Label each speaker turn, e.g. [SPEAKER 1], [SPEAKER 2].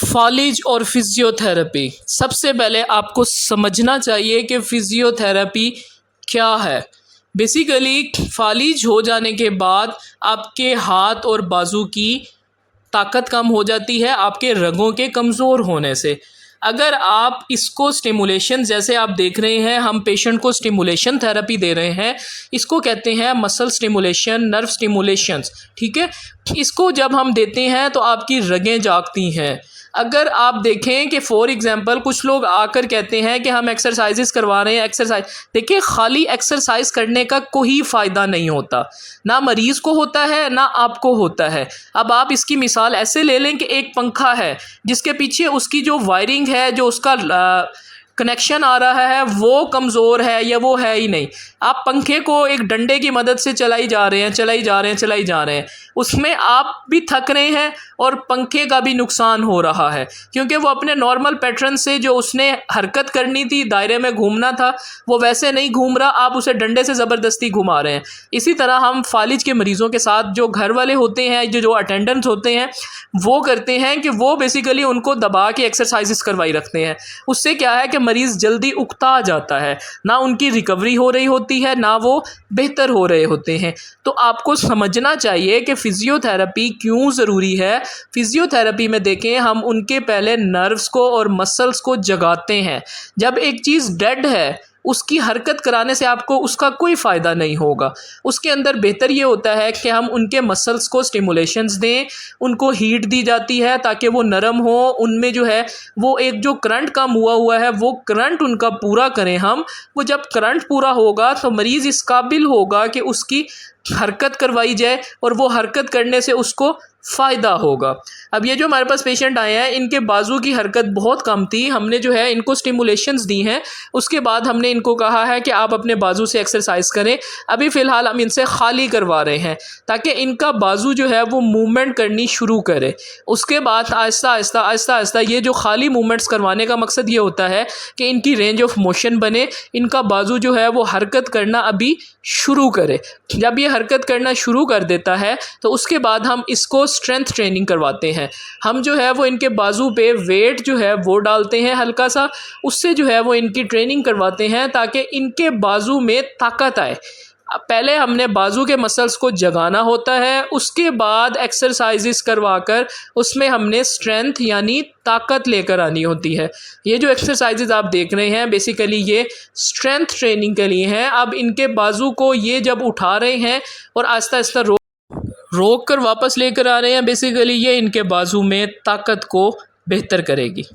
[SPEAKER 1] फालिज और फिजियोथेरेपी। सबसे पहले आपको समझना चाहिए कि फिजियोथेरेपी क्या है। बेसिकली फालिज हो जाने के बाद आपके हाथ और बाजू की ताकत कम हो जाती है आपके रगों के कमज़ोर होने से। अगर आप इसको स्टिमुलेशन, जैसे आप देख रहे हैं हम पेशेंट को स्टिमुलेशन थेरेपी दे रहे हैं, इसको कहते हैं मसल स्टिमुलेशन, नर्व स्टिमुलेशंस, ठीक है। इसको जब हम देते हैं तो आपकी रगें जागती हैं। अगर आप देखें कि फॉर एग्जांपल कुछ लोग आकर कहते हैं कि हम एक्सरसाइजेस करवा रहे हैं, एक्सरसाइज, देखिए खाली एक्सरसाइज करने का कोई फ़ायदा नहीं होता, ना मरीज़ को होता है ना आपको होता है। अब आप इसकी मिसाल ऐसे ले लें कि एक पंखा है जिसके पीछे उसकी जो वायरिंग है, जो उसका कनेक्शन आ रहा है वो कमज़ोर है या वो है ही नहीं। आप पंखे को एक डंडे की मदद से चलाई जा रहे हैं, उसमें आप भी थक रहे हैं और पंखे का भी नुकसान हो रहा है, क्योंकि वो अपने नॉर्मल पैटर्न से जो उसने हरकत करनी थी, दायरे में घूमना था, वो वैसे नहीं घूम रहा, आप उसे डंडे से ज़बरदस्ती घुमा रहे हैं। इसी तरह हम फालिज के मरीज़ों के साथ जो घर वाले होते हैं, जो अटेंडेंट्स होते हैं, वो करते हैं कि वो बेसिकली उनको दबा के एक्सरसाइजेस करवाई रखते हैं। उससे क्या है कि मरीज़ जल्दी उकता जाता है, ना उनकी रिकवरी हो रही होती है ना वो बेहतर हो रहे होते हैं। तो आपको समझना चाहिए कि फ़िज़ियोथेरेपी क्यों ज़रूरी है। फ़िज़ियोथेरेपी में देखें हम उनके पहले नर्व्स को और मसल्स को जगाते हैं। जब एक चीज़ डेड है उसकी हरकत कराने से आपको उसका कोई फ़ायदा नहीं होगा। उसके अंदर बेहतर ये होता है कि हम उनके मसल्स को स्टिमुलेशंस दें, उनको हीट दी जाती है ताकि वो नरम हो, उनमें जो है वो एक जो करंट कम हुआ है वो करंट उनका पूरा करें हम। वो जब करंट पूरा होगा तो मरीज़ इस काबिल होगा कि उसकी हरकत करवाई जाए और वो हरकत करने से उसको फ़ायदा होगा। अब ये जो हमारे पास पेशेंट आए हैं, इनके बाजू की हरकत बहुत कम थी, हमने जो है इनको स्टिमुलेशंस दी हैं, उसके बाद हमने इनको कहा है कि आप अपने बाजू से एक्सरसाइज करें। अभी फ़िलहाल हम इनसे खाली करवा रहे हैं ताकि इनका बाजू जो है वो मूवमेंट करनी शुरू करे। उसके बाद आहिस्ता आहिस्ता ये जो खाली मूवमेंट्स करवाने का मकसद ये होता है कि इनकी रेंज ऑफ मोशन बने, इनका बाजू जो है वो हरकत करना अभी शुरू करे। जब ये हरकत करना शुरू कर देता है तो उसके बाद हम इसको स्ट्रेंथ ट्रेनिंग करवाते हैं। हम जो है वो इनके बाजू पे वेट जो है वो डालते हैं हल्का सा, उससे जो है वो इनकी ट्रेनिंग करवाते हैं ताकि इनके बाजू में ताकत आए। पहले हमने बाजू के मसल्स को जगाना होता है, उसके बाद एक्सरसाइजेस करवाकर उसमें हमने स्ट्रेंथ यानी ताकत लेकर आनी होती है। ये जो एक्सरसाइजेस आप देख रहे हैं बेसिकली ये स्ट्रेंथ ट्रेनिंग के लिए हैं। अब इनके बाजू को ये जब उठा रहे हैं और आहिस्ता आहिस्ता रोक कर वापस लेकर आ रहे हैं, बेसिकली ये इनके बाजू में ताकत को बेहतर करेगी।